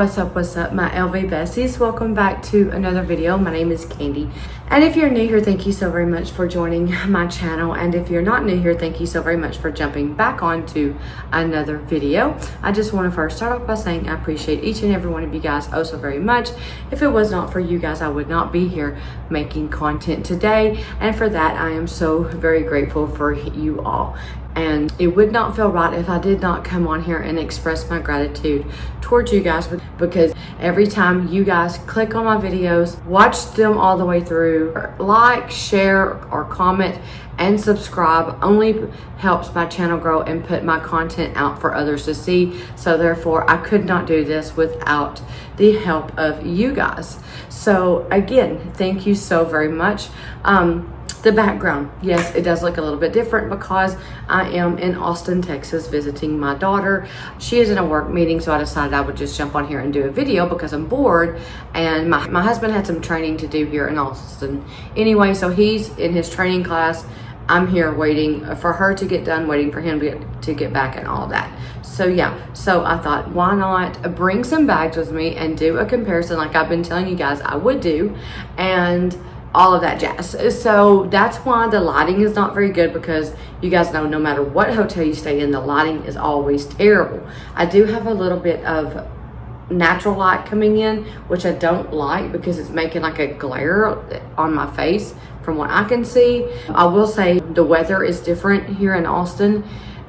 What's up, my LV besties? Welcome back to another video. My name is Candy, and if you're new here, thank you so very much for joining my channel, and if you're not new here, thank you so very much for jumping back onto another video. I just want to first start off by saying I appreciate each and every one of you guys oh so very much. If it was not for you guys, I would not be here making content today, and for that I am so very grateful for you all. And it would not feel right if I did not come on here and express my gratitude towards you guys, because every time you guys click on my videos, watch them all the way through, like, share, or comment and subscribe only helps my channel grow and put my content out for others to see. So therefore, I could not do this without the help of you guys. So again, thank you so very much. The background, yes, it does look a little bit different because I am in Austin, Texas, visiting my daughter. She is in a work meeting, so I decided I would just jump on here and do a video because I'm bored, and my husband had some training to do here in Austin. Anyway, so he's in his training class. I'm here waiting for her to get done, waiting for him to get back and all that. So yeah, so I thought, why not bring some bags with me and do a comparison like I've been telling you guys I would do, and all of that jazz. So that's why the lighting is not very good, because you guys know no matter what hotel you stay in, the lighting is always terrible. I do have a little bit of natural light coming in, which I don't like because it's making like a glare on my face from what I can see. I will say the weather is different here in Austin,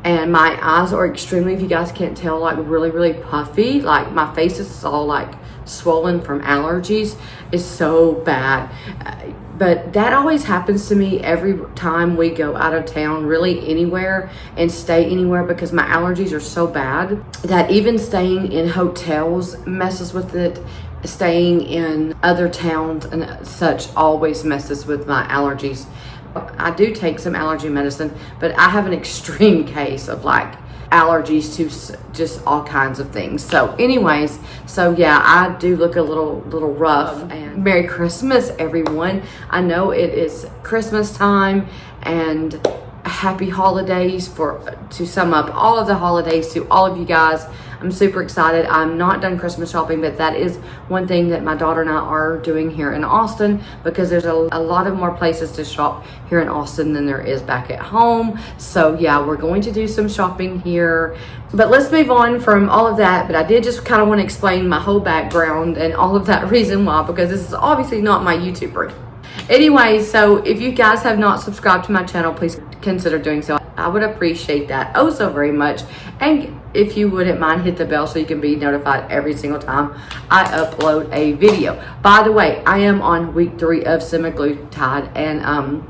and my eyes are extremely, if you guys can't tell, like really puffy. Like my face is all like swollen from allergies. It's so bad. But that always happens to me every time we go out of town, really anywhere, and stay anywhere, because my allergies are so bad that even staying in hotels messes with it. Staying in other towns and such always messes with my allergies. I do take some allergy medicine, but I have an extreme case of like allergies to just all kinds of things. So anyways, so yeah, I do look a little rough. And Merry Christmas, everyone. I know it is Christmas time, and happy holidays to sum up all of the holidays to all of you guys. I'm super excited. I'm not done Christmas shopping, but that is one thing that my daughter and I are doing here in Austin, because there's a lot of more places to shop here in Austin than there is back at home. So yeah, we're going to do some shopping here. But let's move on from all of that. But I did just kind of want to explain my whole background and all of that reason why, because this is obviously not my YouTuber. Anyway, so if you guys have not subscribed to my channel, please consider doing so. I would appreciate that oh so very much. And if you wouldn't mind, hit the bell so you can be notified every single time I upload a video. By the way, I am on week 3 of Semaglutide, and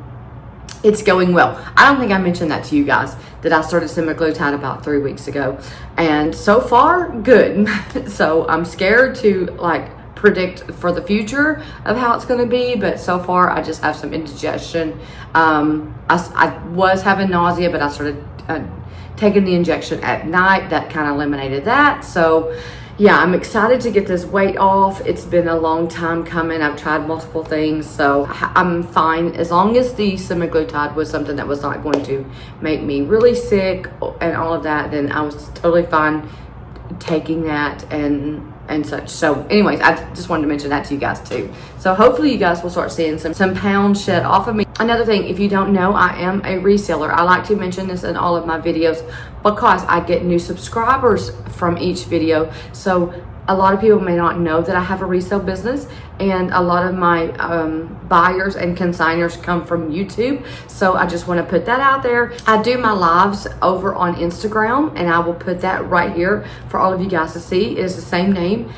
it's going well. I don't think I mentioned that to you guys, that I started Semaglutide about 3 weeks ago, and so far good. So I'm scared to like predict for the future of how it's going to be, but so far I just have some indigestion. I was having nausea, but I started taking the injection at night. That kind of eliminated that. So yeah, I'm excited to get this weight off. It's been a long time coming. I've tried multiple things, so I'm fine as long as the Semaglutide was something that was not going to make me really sick and all of that. Then I was totally fine taking that and such. So anyways, I just wanted to mention that to you guys too. So hopefully you guys will start seeing some pounds shed off of me. Another thing, if you don't know, I am a reseller. I like to mention this in all of my videos because I get new subscribers from each video. So a lot of people may not know that I have a resale business, and a lot of my buyers and consigners come from YouTube. So I just want to put that out there. I do my lives over on Instagram, and I will put that right here for all of you guys to see. It is the same name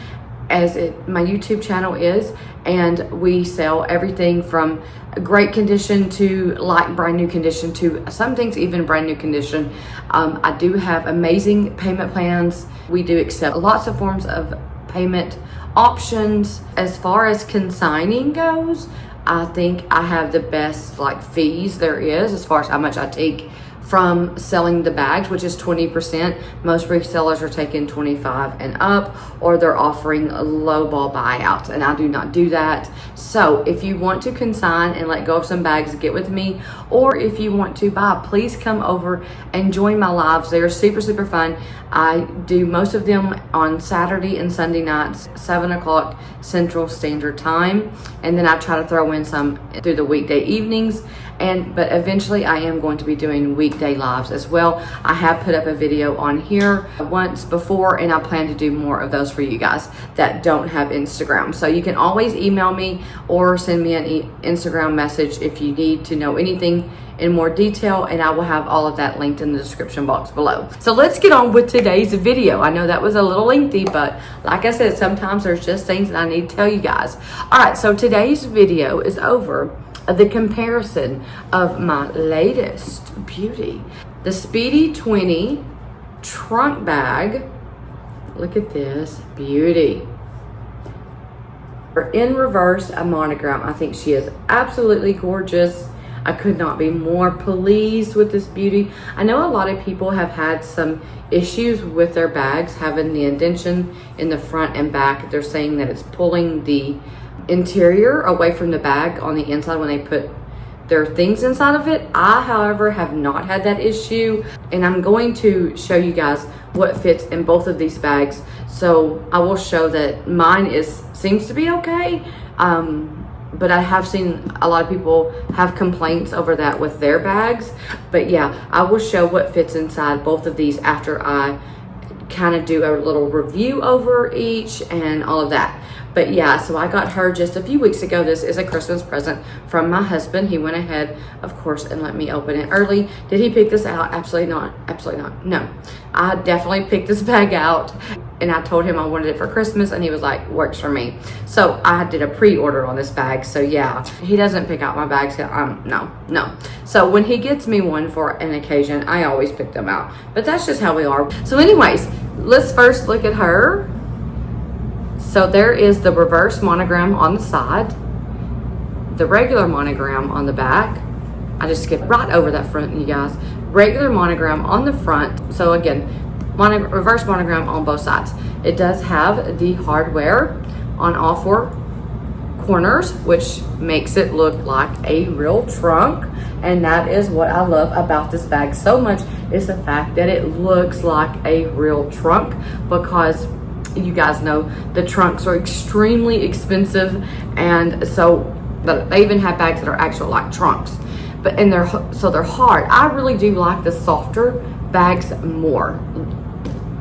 as my YouTube channel is, and we sell everything from great condition to like brand new condition to some things even brand new condition. I do have amazing payment plans. We do accept lots of forms of payment options. As far as consigning goes, I think I have the best like fees there is as far as how much I take from selling the bags, which is 20%. Most resellers are taking 25 and up, or they're offering low ball buyouts, and I do not do that. So if you want to consign and let go of some bags, get with me. Or if you want to buy, please come over and join my lives. They're super, super fun. I do most of them on Saturday and Sunday nights, 7 o'clock Central Standard Time. And then I try to throw in some through the weekday evenings. But eventually I am going to be doing weekday lives as well. I have put up a video on here once before, and I plan to do more of those for you guys that don't have Instagram. So you can always email me or send me an Instagram message if you need to know anything in more detail, and I will have all of that linked in the description box below. So let's get on with today's video. I know that was a little lengthy, but like I said, sometimes there's just things that I need to tell you guys. All right, so today's video is over the comparison of my latest beauty, the Speedy 20 trunk bag. Look at this beauty. In reverse, a monogram. I think she is absolutely gorgeous. I could not be more pleased with this beauty. I know a lot of people have had some issues with their bags having the indentation in the front and back. They're saying that it's pulling the interior away from the bag on the inside when they put their things inside of it. I, however, have not had that issue, and I'm going to show you guys what fits in both of these bags. So I will show that mine seems to be okay, but I have seen a lot of people have complaints over that with their bags. But yeah, I will show what fits inside both of these after I kind of do a little review over each and all of that. But yeah, so I got her just a few weeks ago. This is a Christmas present from my husband. He went ahead, of course, and let me open it early. Did he pick this out? Absolutely not. Absolutely not. No. I definitely picked this bag out, and I told him I wanted it for Christmas, and he was like, works for me. So I did a pre-order on this bag. So yeah, he doesn't pick out my bags. No. So when he gets me one for an occasion, I always pick them out. But that's just how we are. So anyways, let's first look at her. So there is the reverse monogram on the side, the regular monogram on the back. I just skipped right over that front, you guys. Regular monogram on the front. So again, reverse monogram on both sides. It does have the hardware on all four corners, which makes it look like a real trunk. And that is what I love about this bag so much, is the fact that it looks like a real trunk, because you guys know the trunks are extremely expensive, and so they even have bags that are actual like trunks, and they're hard. I really do like the softer bags more.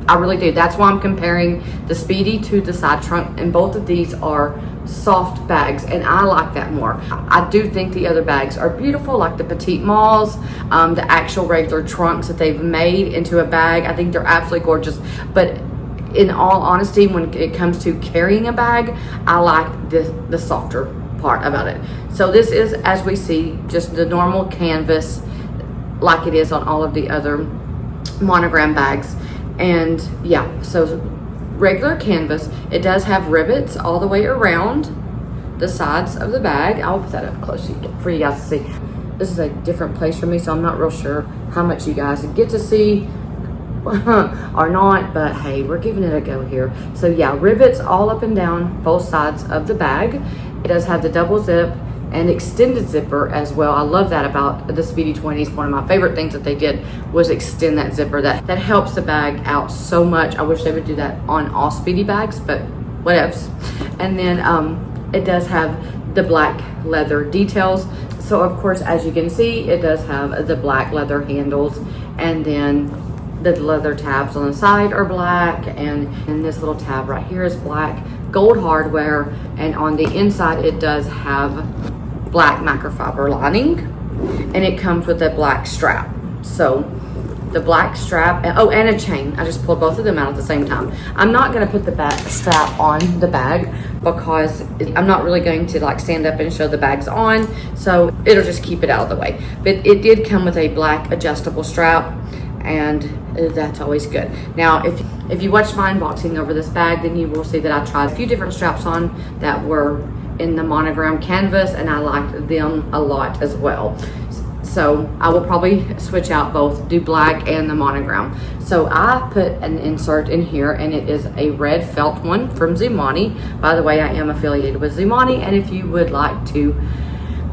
I really do. That's why I'm comparing the Speedy to the side trunk, and both of these are soft bags, and I like that more. I do think the other bags are beautiful, like the Petite Malls, the actual regular trunks that they've made into a bag. I think they're absolutely gorgeous, but in all honesty, when it comes to carrying a bag, I like the softer part about it. So this is, as we see, just the normal canvas like it is on all of the other monogram bags. And yeah, so regular canvas. It does have rivets all the way around the sides of the bag. I'll put that up close for you guys to see. This is a different place for me, so I'm not real sure how much you guys get to see or not, but hey, we're giving it a go here. So yeah, rivets all up and down both sides of the bag. It does have the double zip and extended zipper as well. I love that about the Speedy 20s. One of my favorite things that they did was extend that zipper. That helps the bag out so much. I wish they would do that on all Speedy bags, but whatevs. And then it does have the black leather details. So of course, as you can see, it does have the black leather handles, and then the leather tabs on the side are black, and this little tab right here is black, gold hardware, and on the inside it does have black microfiber lining, and it comes with a black strap. So the black strap, and a chain. I just pulled both of them out at the same time. I'm not going to put the back strap on the bag because I'm not really going to like stand up and show the bags on, so it'll just keep it out of the way. But it did come with a black adjustable strap, and that's always good. Now, if you watch my unboxing over this bag, then you will see that I tried a few different straps on that were in the monogram canvas, and I liked them a lot as well. So I will probably switch out both, do black and the monogram. So I put an insert in here, and it is a red felt one from Zimani. By the way, I am affiliated with Zimani, and if you would like to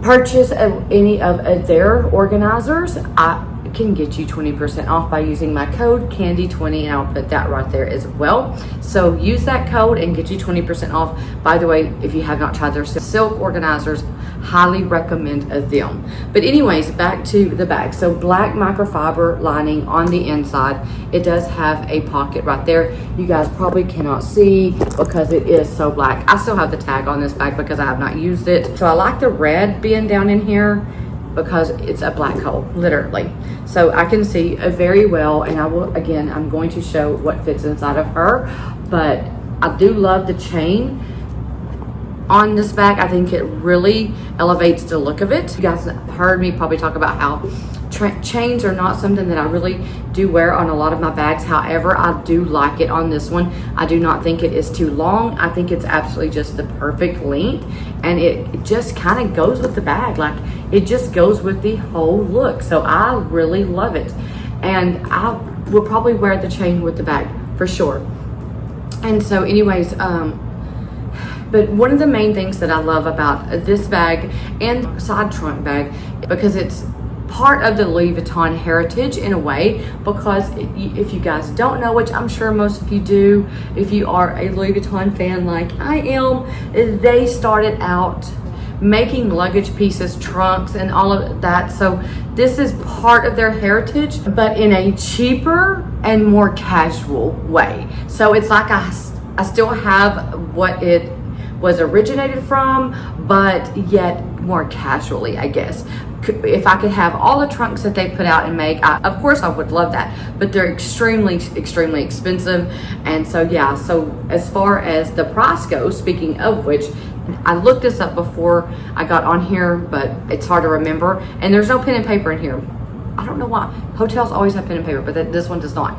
purchase any of their organizers, I can get you 20% off by using my code Candy20, and I'll put that right there as well. So use that code and get you 20% off. By the way, if you have not tried their silk organizers, highly recommend them. But anyways, back to the bag. So black microfiber lining on the inside. It does have a pocket right there. You guys probably cannot see because it is so black. I still have the tag on this bag because I have not used it. So I like the red being down in here because it's a black hole, literally. So I can see very well, and I will, again, I'm going to show what fits inside of her, but I do love the chain on this bag. I think it really elevates the look of it. You guys heard me probably talk about how chains are not something that I really do wear on a lot of my bags. However, I do like it on this one. I do not think it is too long. I think it's absolutely just the perfect length, and it just kind of goes with the bag. Like, it just goes with the whole look. So I really love it, and I will probably wear the chain with the bag for sure. And so anyways, but one of the main things that I love about this bag and side trunk bag, because it's part of the Louis Vuitton heritage in a way, because if you guys don't know, which I'm sure most of you do, if you are a Louis Vuitton fan like I am, they started out making luggage pieces, trunks, and all of that. So this is part of their heritage, but in a cheaper and more casual way. So it's like I still have what it was originated from, but yet more casually, I guess. If I could have all the trunks that they put out and make, of course I would love that, but they're extremely expensive. And so yeah, so as far as the price goes, speaking of which, I looked this up before I got on here, but it's hard to remember, and there's no pen and paper in here. I don't know why. Hotels always have pen and paper, but this one does not.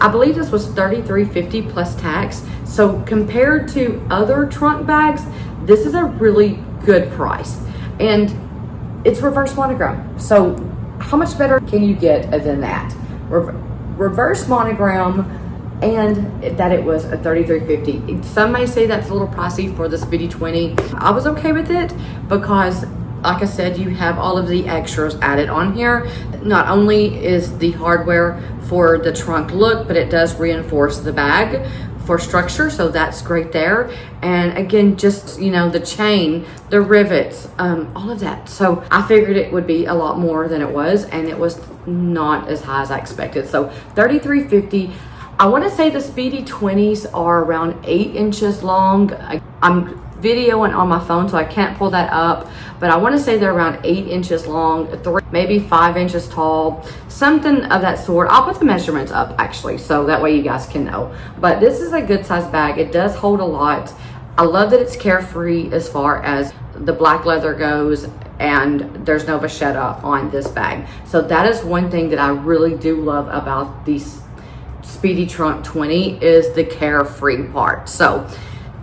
I believe this was $33.50 plus tax. So compared to other trunk bags, this is a really good price, and it's reverse monogram. So how much better can you get than that? Reverse monogram, and that it was a $33.50. Some may say that's a little pricey for the Speedy 20. I was okay with it because, like I said, you have all of the extras added on here. Not only is the hardware for the trunk look, but it does reinforce the bag for structure, so that's great there. And again, just, you know, the chain, the rivets, all of that. So I figured it would be a lot more than it was, and it was not as high as I expected. So $33.50. I want to say the Speedy 20s are around 8 inches long. I'm videoing on my phone, so I can't pull that up, but I want to say they're around 8 inches long, maybe 5 inches tall, something of that sort. I'll put the measurements up actually, so that way you guys can know. But this is a good size bag. It does hold a lot. I love that it's carefree as far as the black leather goes, and there's no vachetta on this bag. So that is one thing that I really do love about these Speedy Trunk 20 is the carefree part. So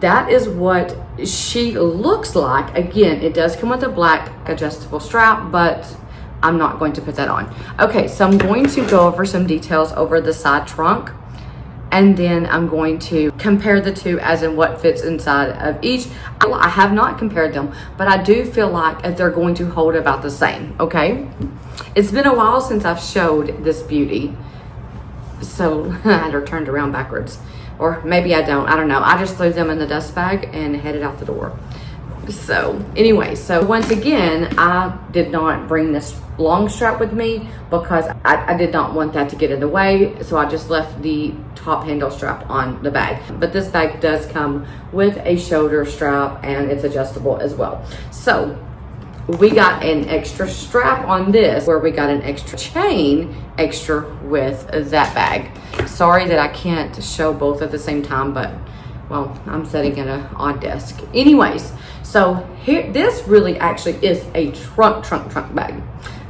that is what she looks like. Again, it does come with a black adjustable strap, but I'm not going to put that on. Okay, so I'm going to go over some details over the side trunk, and then I'm going to compare the two as in what fits inside of each. I have not compared them, but I do feel like they're going to hold about the same, okay? It's been a while since I've showed this beauty, so I had her turned around backwards. Or maybe I don't know. I just threw them in the dust bag and headed out the door. So anyway, so once again, I did not bring this long strap with me because I did not want that to get in the way. So I just left the top handle strap on the bag. But this bag does come with a shoulder strap, and it's adjustable as well. So we got an extra strap on this, where we got an extra chain extra with that bag. Sorry that I can't show both at the same time, but well, I'm sitting at an odd desk. Anyways, so here, this really actually is a trunk bag,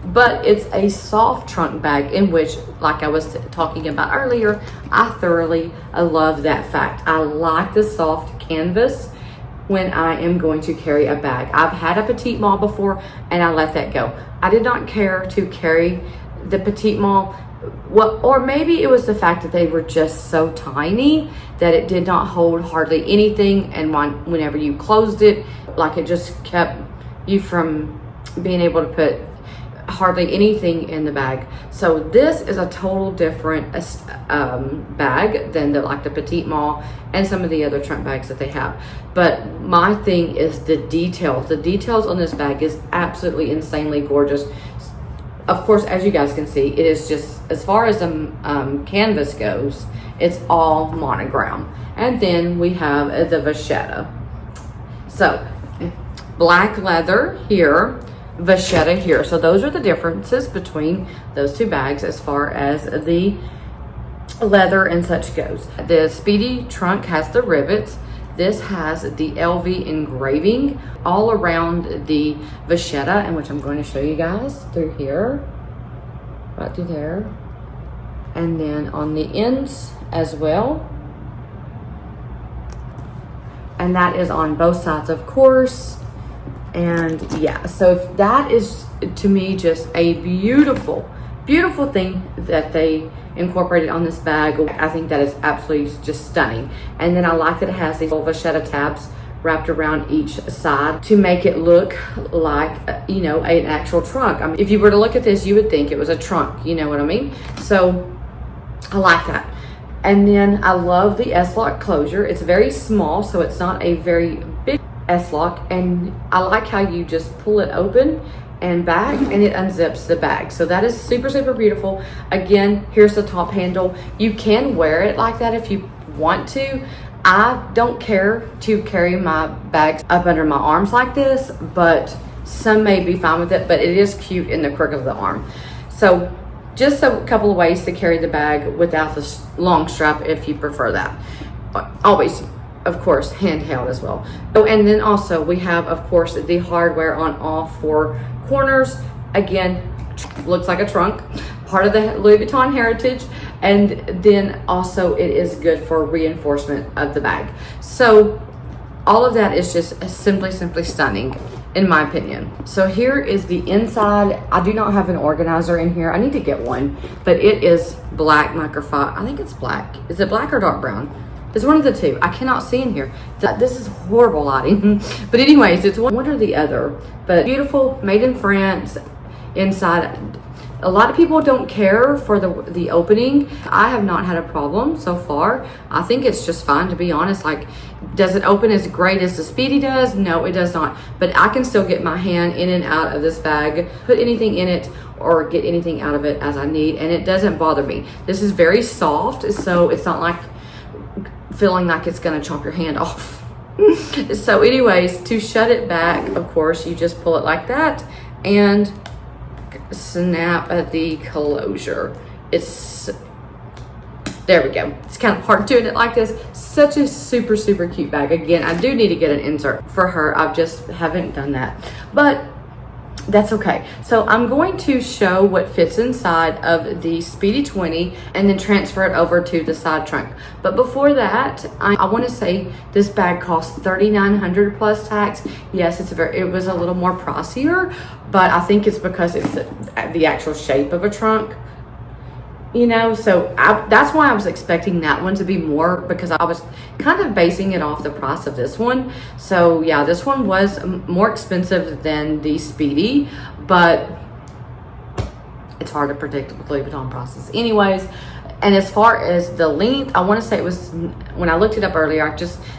but it's a soft trunk bag, in which, like I was talking about earlier, I thoroughly love that fact. I like the soft canvas when I am going to carry a bag. I've had a petite malle before and I let that go. I did not care to carry the petite malle. Well, or maybe it was the fact that they were just so tiny that it did not hold hardly anything, and whenever you closed it, like, it just kept you from being able to put hardly anything in the bag. So this is a total different bag than the petite malle and some of the other trunk bags that they have. But my thing is the details. The details on this bag is absolutely insanely gorgeous. Of course, as you guys can see, it is just, as far as the canvas goes, it's all monogram. And then we have the vachetta. So black leather here, vachetta here. So those are the differences between those two bags as far as the leather and such goes. The Speedy trunk has the rivets. This has the LV engraving all around the vachetta, and which I'm going to show you guys through here, right through there, and then on the ends as well. And that is on both sides, of course. And yeah, so that is, to me, just a beautiful, beautiful thing that they incorporated on this bag. I think that is absolutely just stunning. And then I like that it has these little vachetta tabs wrapped around each side to make it look like, you know, an actual trunk. I mean, if you were to look at this, you would think it was a trunk, you know what I mean? So I like that. And then I love the S-lock closure. It's very small, so it's not a very big S-lock, and I like how you just pull it open and back and it unzips the bag. So that is super, super beautiful. Again, here's the top handle. You can wear it like that if you want to. I don't care to carry my bags up under my arms like this, but some may be fine with it, but it is cute in the crook of the arm. So just a couple of ways to carry the bag without the long strap if you prefer that. Always, of course, handheld as well. Oh, and then also we have, of course, the hardware on all four corners. Again, looks like a trunk, part of the Louis Vuitton heritage. And then also it is good for reinforcement of the bag. So all of that is just simply stunning, in my opinion. So here is the inside. I do not have an organizer in here. I need to get one, but it is black microfiber. I think it's black. Is it black or dark brown? It's one of the two. I cannot see in here. This is horrible lighting. But anyways, it's one or the other. But beautiful, made in France. Inside, a lot of people don't care for the opening. I have not had a problem so far. I think it's just fine, to be honest. Like, does it open as great as the Speedy does? No, it does not. But I can still get my hand in and out of this bag, put anything in it, or get anything out of it as I need, and it doesn't bother me. This is very soft, so it's not like feeling like it's gonna chop your hand off. So anyways, to shut it back, of course, you just pull it like that and snap at the closure. It's, there we go. It's kind of hard doing it like this. Such a super cute bag. Again, I do need to get an insert for her. I just haven't done that, but that's okay. So I'm going to show what fits inside of the Speedy 20 and then transfer it over to the side trunk. But before that, I want to say this bag cost $3,900 plus tax. Yes, it was a little more pricier, but I think it's because it's the actual shape of a trunk, you know. So that's why I was expecting that one to be more, because I was kind of basing it off the price of this one. So yeah, this one was more expensive than the Speedy, but it's hard to predict with Louis Vuitton prices anyways. And as far as the length, I want to say it was, when I looked it up earlier,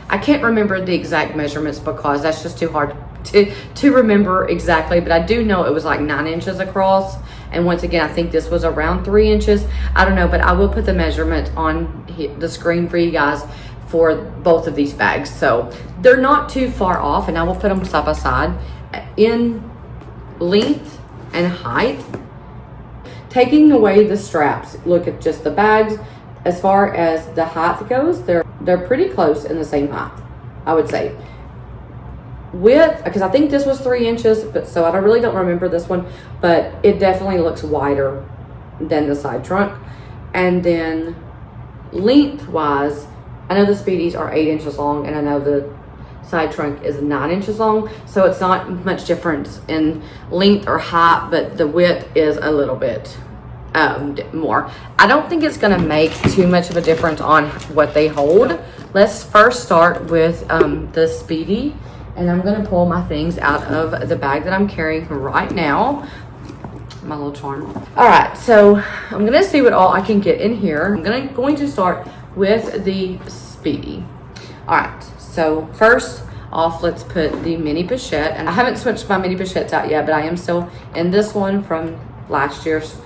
I can't remember the exact measurements because that's just too hard to remember exactly, but I do know it was like 9 inches across. And once again, I think this was around 3 inches. I don't know, but I will put the measurement on the screen for you guys for both of these bags. So they're not too far off, and I will put them side by side in length and height. Taking away the straps, look at just the bags. As far as the height goes, they're pretty close in the same height, I would say. Width, because I think this was 3 inches, but so I really don't remember this one, but it definitely looks wider than the side trunk. And then lengthwise, I know the Speedies are 8 inches long, and I know the side trunk is 9 inches long, so it's not much difference in length or height, but the width is a little bit more. I don't think it's gonna make too much of a difference on what they hold. Let's first start with the Speedy, and I'm gonna pull my things out of the bag that I'm carrying right now. My little charm. All right, so I'm gonna see what all I can get in here. I'm going to start with the Speedy. All right, so first off, let's put the mini pochette, and I haven't switched my mini pochettes out yet, but I am still in this one from last year's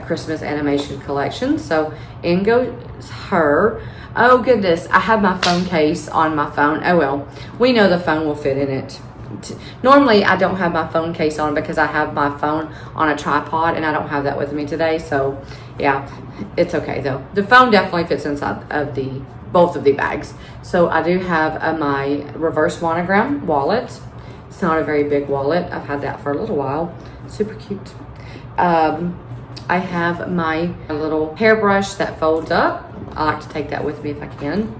Christmas animation collection. So in goes her. Oh goodness, I have my phone case on my phone. Oh well, we know the phone will fit in it. Normally I don't have my phone case on because I have my phone on a tripod, and I don't have that with me today, so yeah, it's okay though. The phone definitely fits inside of both of the bags. So I do have my reverse monogram wallet. It's not a very big wallet. I've had that for a little while. Super cute. I have my little hairbrush that folds up. I like to take that with me if I can.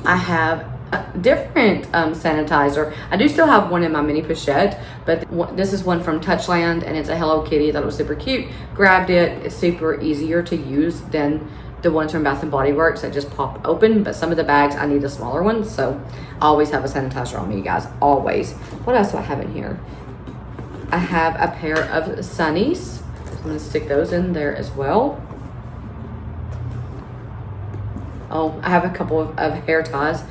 I have a different sanitizer. I do still have one in my mini pochette, but this is one from Touchland, and it's a Hello Kitty. I thought it was super cute. Grabbed it. It's super easier to use than the ones from Bath & Body Works that just pop open, but some of the bags I need the smaller ones, so I always have a sanitizer on me, you guys, always. What else do I have in here? I have a pair of sunnies, so I'm gonna stick those in there as well. Oh, I have a couple of hair ties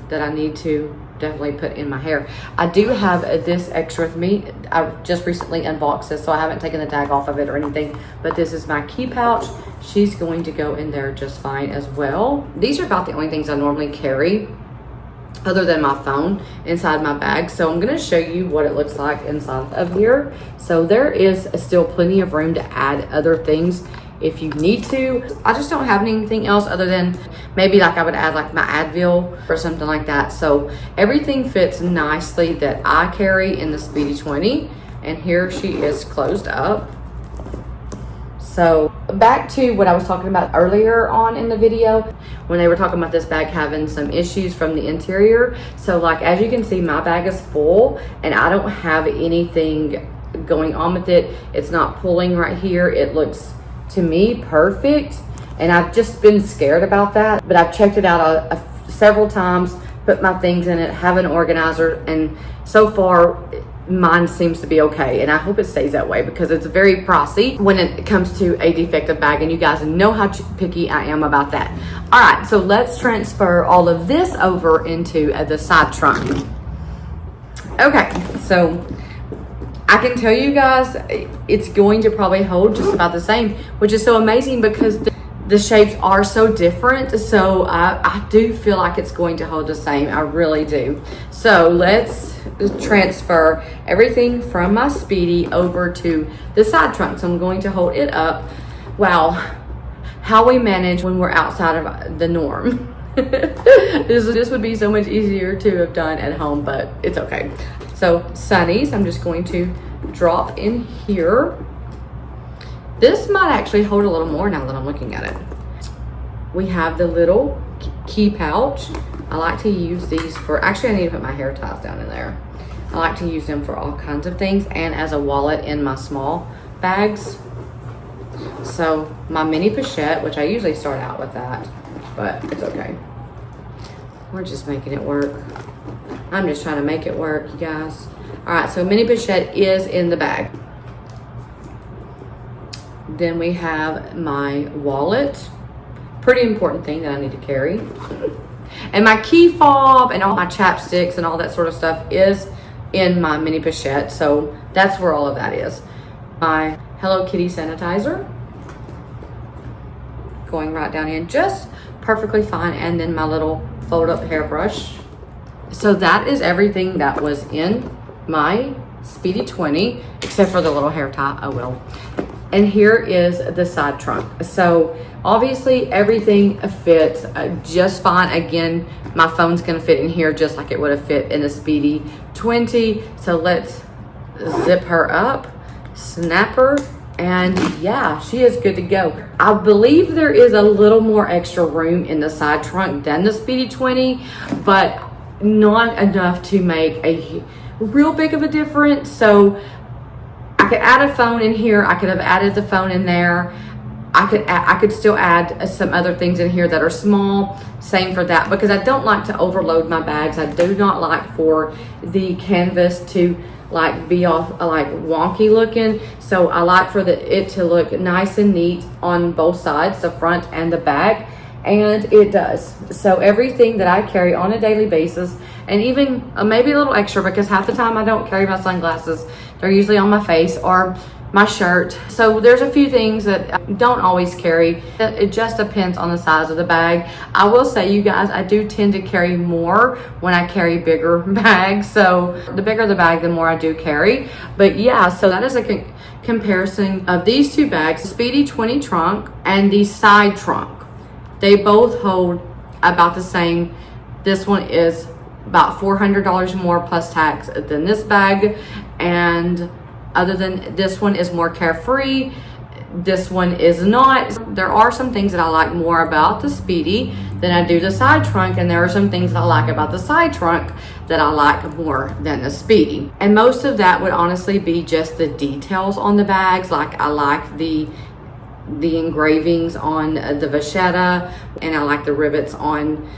that I need to definitely put in my hair. I do have this extra with me. I just recently unboxed this, so I haven't taken the tag off of it or anything, but this is my key pouch. She's going to go in there just fine as well. These are about the only things I normally carry other than my phone inside my bag. So I'm gonna show you what it looks like inside of here. So there is still plenty of room to add other things if you need to. I just don't have anything else other than maybe like I would add like my Advil or something like that. So everything fits nicely that I carry in the Speedy 20. And here she is closed up. So back to what I was talking about earlier on in the video when they were talking about this bag having some issues from the interior. So like, as you can see, my bag is full and I don't have anything going on with it. It's not pulling right here. It looks to me perfect, and I've just been scared about that, but I've checked it out several times, put my things in it, have an organizer, and so far mine seems to be okay, and I hope it stays that way because it's very pricey when it comes to a defective bag, and you guys know how picky I am about that. All right, so let's transfer all of this over into the side trunk. Okay, so I can tell you guys it's going to probably hold just about the same, which is so amazing because the shapes are so different. So I do feel like it's going to hold the same. I really do. So let's transfer everything from my Speedy over to the side trunk. So I'm going to hold it up. Wow, how we manage when we're outside of the norm. This would be so much easier to have done at home, but it's okay. So sunnies, I'm just going to drop in here. This might actually hold a little more now that I'm looking at it. We have the little key pouch. I like to use these for, actually I need to put my hair ties down in there. I like to use them for all kinds of things and as a wallet in my small bags. So my mini pochette, which I usually start out with that, but it's okay. We're just making it work. I'm just trying to make it work, you guys. All right, so mini pochette is in the bag. Then we have my wallet. Pretty important thing that I need to carry. And my key fob and all my chapsticks and all that sort of stuff is in my mini pochette. So that's where all of that is. My Hello Kitty sanitizer. Going right down in just perfectly fine. And then my little fold up hairbrush. So that is everything that was in my Speedy 20, except for the little hair tie, oh well. And here is the side trunk. So obviously everything fits just fine. Again, my phone's gonna fit in here just like it would have fit in the Speedy 20. So let's zip her up, snap her And yeah, she is good to go. I believe there is a little more extra room in the side trunk than the Speedy 20, but not enough to make a real big of a difference. So I could add a phone in here. I could have added the phone in there. I could still add some other things in here that are small. Same for that, because I don't like to overload my bags. I do not like for the canvas to like be off like wonky looking. So I like for it to look nice and neat on both sides, the front and the back, and it does. So everything that I carry on a daily basis, and even maybe a little extra, because half the time I don't carry my sunglasses. They're usually on my face or my shirt. So there's a few things that I don't always carry. It just depends on the size of the bag. I will say, you guys, I do tend to carry more when I carry bigger bags. So the bigger the bag, the more I do carry. But yeah, so that is a comparison of these two bags, the Speedy 20 trunk and the side trunk. They both hold about the same. This one is about $400 more plus tax than this bag, and other than this one is more carefree, this one is not. There are some things that I like more about the Speedy than I do the side trunk, and there are some things that I like about the side trunk that I like more than the Speedy. And most of that would honestly be just the details on the bags. Like I like the engravings on the vachetta, and I like the rivets on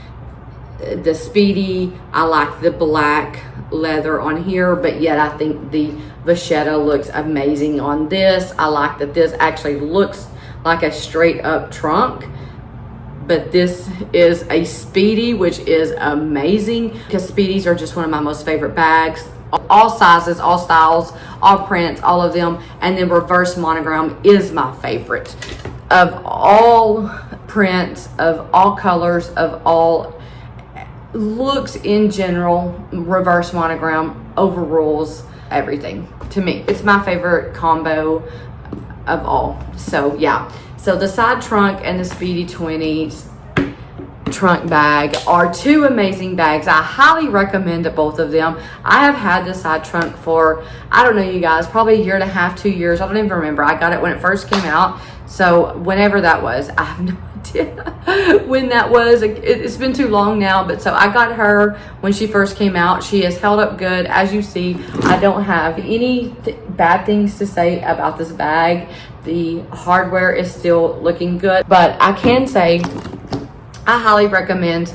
the Speedy. I like the black leather on here, but yet I think the vachetta looks amazing on this. I like that this actually looks like a straight up trunk, but this is a Speedy, which is amazing, because Speedies are just one of my most favorite bags. All sizes, all styles, all prints, all of them. And then reverse monogram is my favorite of all prints, of all colors, of all looks in general. Reverse monogram overrules everything to me. It's my favorite combo of all. So yeah, so the side trunk and the Speedy 20s trunk bag are two amazing bags. I highly recommend both of them. I have had the side trunk for, I don't know, you guys, probably a year and a half, 2 years. I don't even remember. I got it when it first came out. So whenever that was, I have no idea when that was. It's been too long now, but so I got her when she first came out. She has held up good. As you see, I don't have any bad things to say about this bag. The hardware is still looking good, but I can say I highly recommend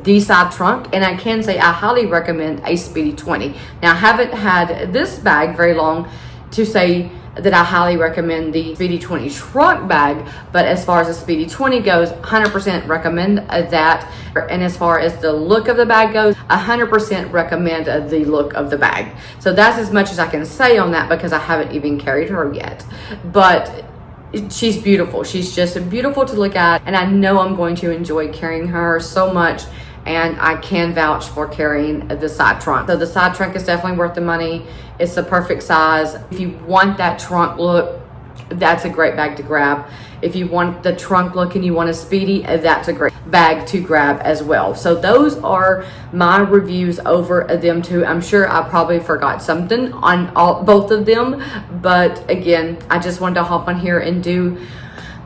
the side trunk, and I can say I highly recommend a Speedy 20. Now, I haven't had this bag very long to say that I highly recommend the Speedy 20 trunk bag, but as far as the Speedy 20 goes, 100% recommend that. And as far as the look of the bag goes, 100% recommend the look of the bag. So that's as much as I can say on that, because I haven't even carried her yet. But she's beautiful. She's just beautiful to look at, and I know I'm going to enjoy carrying her so much, and I can vouch for carrying the side trunk. So the side trunk is definitely worth the money. It's the perfect size. If you want that trunk look, that's a great bag to grab. If you want the trunk look and you want a Speedy, that's a great bag to grab as well. So those are my reviews over them two. I'm sure I probably forgot something on both of them, but again, I just wanted to hop on here and do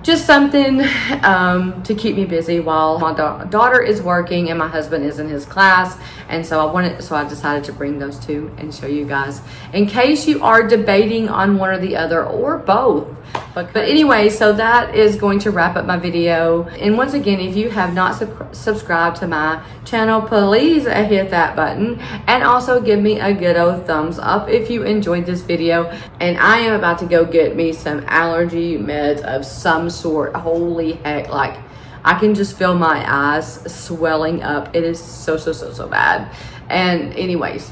just something to keep me busy while my daughter is working and my husband is in his class. And so I decided to bring those two and show you guys, in case you are debating on one or the other or both. But anyway, so that is going to wrap up my video. And once again, if you have not subscribed to my channel, please hit that button, and also give me a good old thumbs up if you enjoyed this video. And I am about to go get me some allergy meds of some sort. Holy heck, like I can just feel my eyes swelling up. It is so bad. And anyways,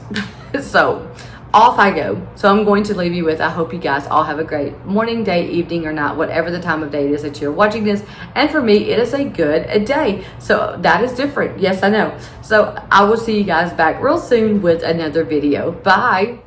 so off I go. So I'm going to leave you with, I hope you guys all have a great morning, day, evening, or night, whatever the time of day it is that you're watching this. And for me, it is a good day. So that is different. Yes, I know. So I will see you guys back real soon with another video. Bye.